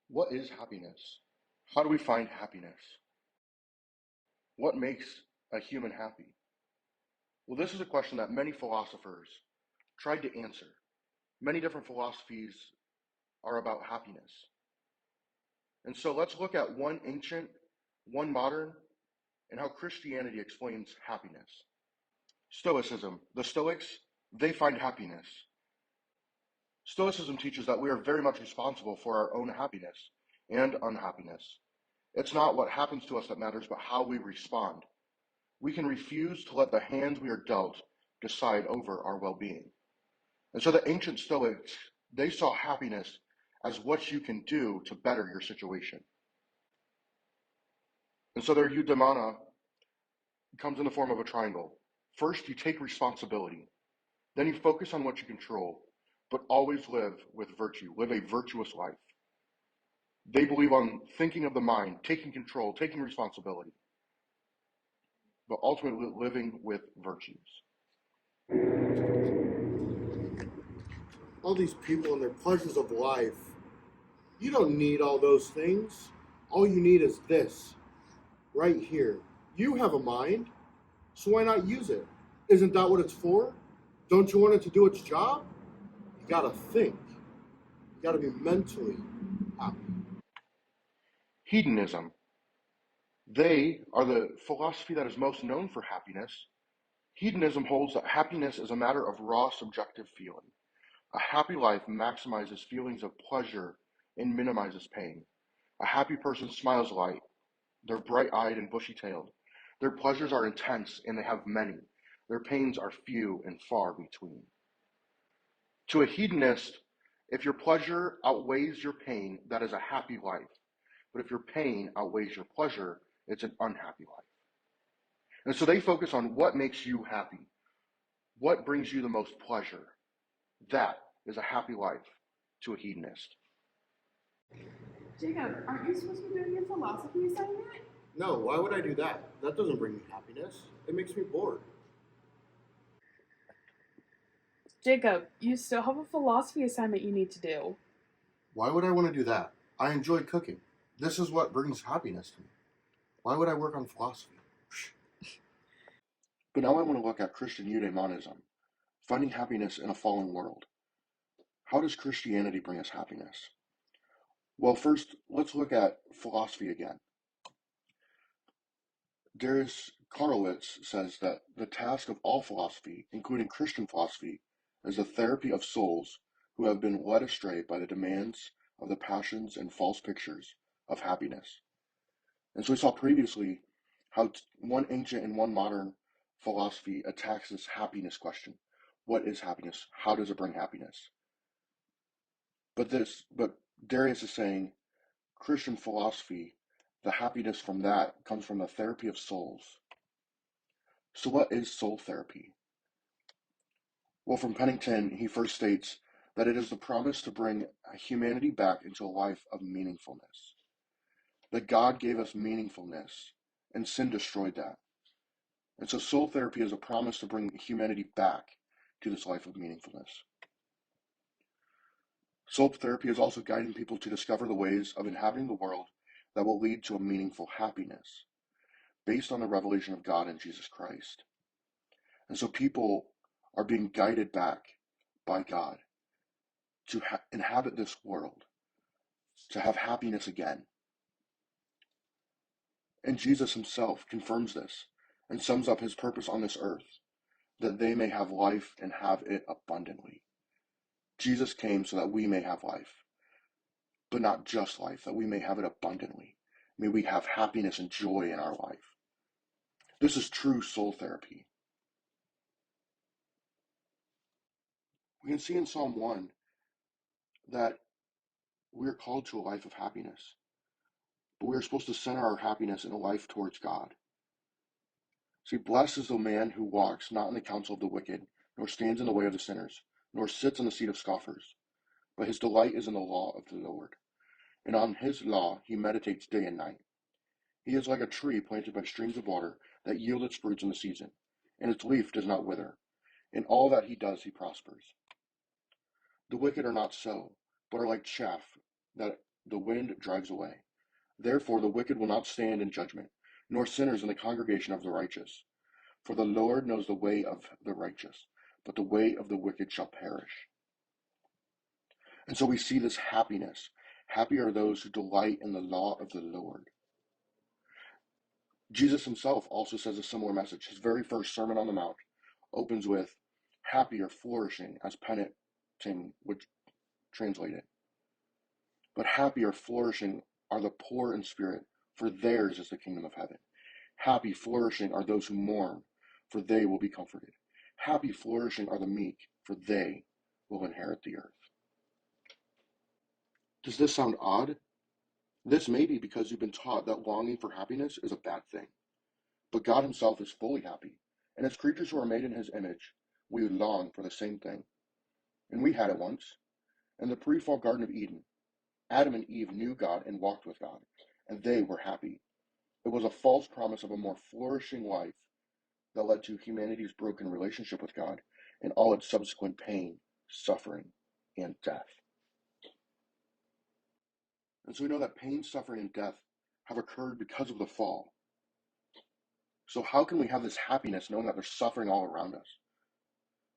What is happiness? How do we find happiness? What makes a human happy? Well, this is a question that many philosophers tried to answer. Many different philosophies are about happiness. And so let's look at one ancient, one modern, and how Christianity explains happiness. Stoicism. The Stoics, they find happiness. Stoicism teaches that we are very much responsible for our own happiness and unhappiness. It's not what happens to us that matters, but how we respond. We can refuse to let the hands we are dealt decide over our well-being. And so the ancient Stoics, they saw happiness as what you can do to better your situation. And so their eudaimonia comes in the form of a triangle. First, you take responsibility. Then you focus on what you control, but always live with virtue. Live a virtuous life. They believe on thinking of the mind, taking control, taking responsibility, but ultimately living with virtues. All these people and their pleasures of life, you don't need all those things. All you need is this, right here. You have a mind, so why not use it? Isn't that what it's for? Don't you want it to do its job? You gotta think. You gotta be mentally happy. Hedonism. They are the philosophy that is most known for happiness. Hedonism holds that happiness is a matter of raw subjective feeling. A happy life maximizes feelings of pleasure and minimizes pain. A happy person smiles light. They're bright-eyed and bushy-tailed. Their pleasures are intense and they have many. Their pains are few and far between. To a hedonist, if your pleasure outweighs your pain, that is a happy life. But if your pain outweighs your pleasure, it's an unhappy life. And so they focus on what makes you happy, what brings you the most pleasure. That is a happy life to a hedonist. Jacob, aren't you supposed to be doing your philosophy assignment? No, why would I do that? That doesn't bring me happiness. It makes me bored. Jacob, you still have a philosophy assignment you need to do. Why would I want to do that? I enjoy cooking. This is what brings happiness to me. Why would I work on philosophy? But now I want to look at Christian Eudaemonism, finding happiness in a fallen world. How does Christianity bring us happiness? Well, first, let's look at philosophy again. Darius Karlowitz says that the task of all philosophy, including Christian philosophy, is the therapy of souls who have been led astray by the demands of the passions and false pictures of happiness. And so we saw previously how one ancient and one modern philosophy attacks this happiness question. What is happiness? How does it bring happiness? But Darius is saying Christian philosophy, the happiness from that comes from the therapy of souls. So what is soul therapy? Well, from Pennington, he first states that it is the promise to bring humanity back into a life of meaningfulness. That God gave us meaningfulness, and sin destroyed that. And so soul therapy is a promise to bring humanity back to this life of meaningfulness. Soul therapy is also guiding people to discover the ways of inhabiting the world that will lead to a meaningful happiness based on the revelation of God in Jesus Christ. And so people are being guided back by God to inhabit this world, to have happiness again. And Jesus himself confirms this and sums up his purpose on this earth, that they may have life and have it abundantly. Jesus came so that we may have life, but not just life, that we may have it abundantly. May we have happiness and joy in our life. This is true soul therapy. We can see in Psalm 1 that we're called to a life of happiness, but we're supposed to center our happiness in a life towards God. See, blessed is the man who walks not in the counsel of the wicked, nor stands in the way of the sinners, nor sits in the seat of scoffers, but his delight is in the law of the Lord, and on his law he meditates day and night. He is like a tree planted by streams of water that yield its fruits in the season, and its leaf does not wither. In all that he does, he prospers. The wicked are not so, but are like chaff that the wind drives away. Therefore the wicked will not stand in judgment, nor sinners in the congregation of the righteous. For the Lord knows the way of the righteous, but the way of the wicked shall perish. And so we see this happiness. Happy are those who delight in the law of the Lord. Jesus himself also says a similar message. His very first Sermon on the Mount opens with, happy or flourishing, as Penning would translate it. But happy or flourishing are the poor in spirit, for theirs is the kingdom of heaven. Happy, flourishing are those who mourn, for they will be comforted. Happy, flourishing are the meek, for they will inherit the earth. Does this sound odd? This may be because you've been taught that longing for happiness is a bad thing. But God himself is fully happy, and as creatures who are made in his image, we long for the same thing. And we had it once. In the pre-fall Garden of Eden, Adam and Eve knew God and walked with God, and they were happy. It was a false promise of a more flourishing life that led to humanity's broken relationship with God and all its subsequent pain, suffering, and death. And so we know that pain, suffering, and death have occurred because of the fall. So how can we have this happiness knowing that there's suffering all around us?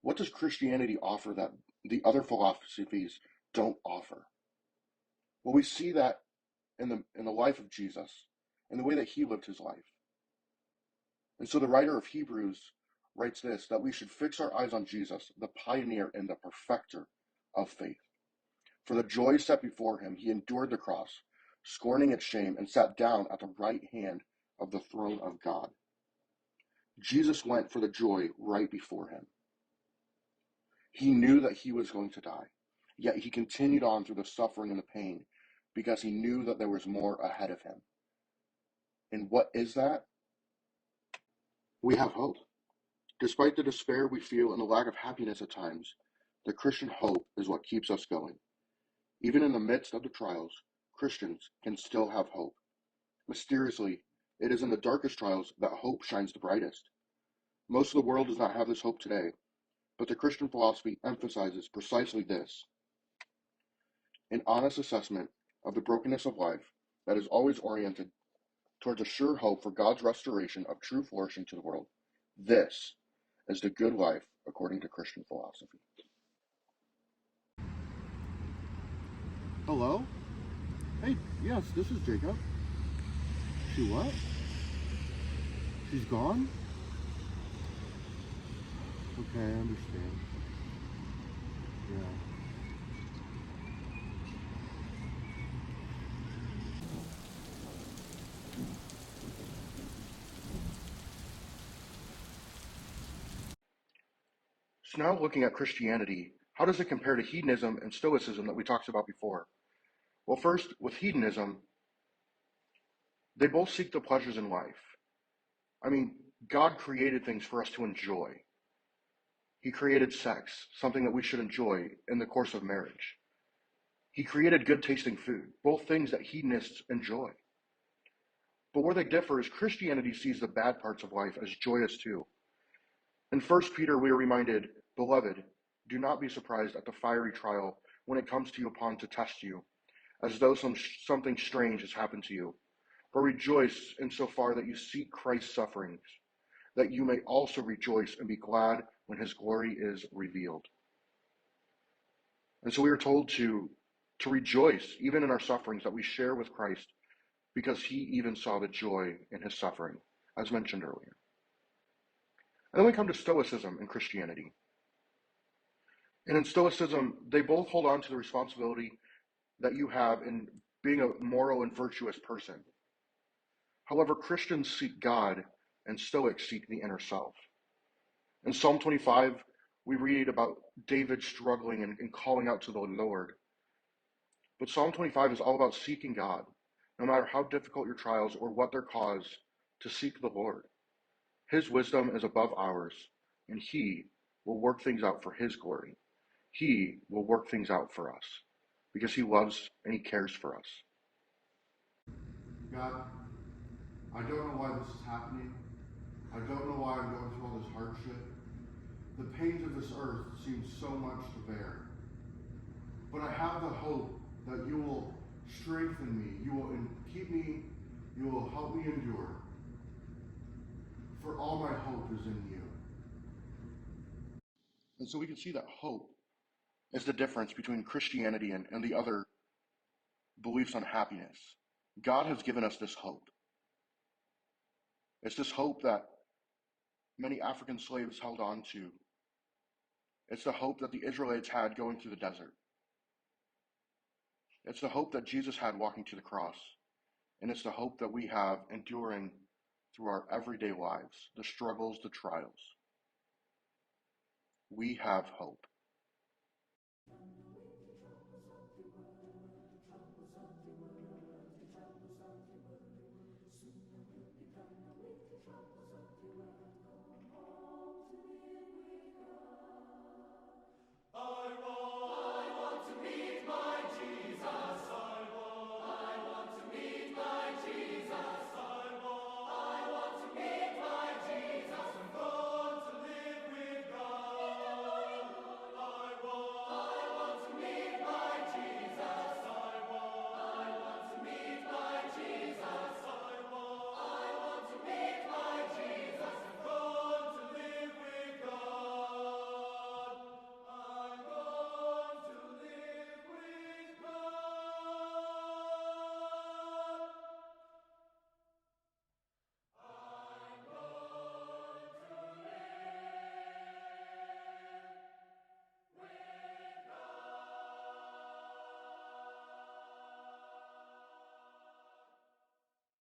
What does Christianity offer that the other philosophies don't offer? Well, we see that in the life of Jesus, in the way that he lived his life. And so the writer of Hebrews writes this, that we should fix our eyes on Jesus, the pioneer and the perfecter of faith. For the joy set before him, he endured the cross, scorning its shame, and sat down at the right hand of the throne of God. Jesus went for the joy right before him. He knew that he was going to die, yet he continued on through the suffering and the pain because he knew that there was more ahead of him. And what is that? We have hope. Despite the despair we feel and the lack of happiness at times, the Christian hope is what keeps us going. Even in the midst of the trials, Christians can still have hope. Mysteriously, it is in the darkest trials that hope shines the brightest. Most of the world does not have this hope today, but the Christian philosophy emphasizes precisely this: an honest assessment of the brokenness of life that is always oriented towards a sure hope for God's restoration of true flourishing to the world. This is the good life according to Christian philosophy. Hello? Hey, yes, this is Jacob. She what? She's gone? Okay, I understand. Yeah. So now looking at Christianity, how does it compare to hedonism and stoicism that we talked about before? Well, first, with hedonism, they both seek the pleasures in life. I mean, God created things for us to enjoy. He created sex, something that we should enjoy in the course of marriage. He created good tasting food, both things that hedonists enjoy. But where they differ is Christianity sees the bad parts of life as joyous too. In 1 Peter, we are reminded, beloved, do not be surprised at the fiery trial when it comes to you upon to test you, as though something strange has happened to you. But rejoice insofar that you seek Christ's sufferings, that you may also rejoice and be glad when his glory is revealed. And so we are told to rejoice even in our sufferings that we share with Christ, because he even saw the joy in his suffering, as mentioned earlier. And then we come to Stoicism in Christianity. And in Stoicism, they both hold on to the responsibility that you have in being a moral and virtuous person. However, Christians seek God and Stoics seek the inner self. In Psalm 25, we read about David struggling and calling out to the Lord. But Psalm 25 is all about seeking God, no matter how difficult your trials or what their cause, to seek the Lord. His wisdom is above ours, and he will work things out for his glory. He will work things out for us because he loves and he cares for us. God, I don't know why this is happening. I don't know why I'm going through all this hardship. The pains of this earth seem so much to bear. But I have the hope that you will strengthen me. You will keep me. You will help me endure. For all my hope is in you. And so we can see that hope is the difference between Christianity and the other beliefs on happiness. God has given us this hope. It's this hope that many African slaves held on to. It's the hope that the Israelites had going through the desert. It's the hope that Jesus had walking to the cross. And it's the hope that we have enduring through our everyday lives, the struggles, the trials. We have hope.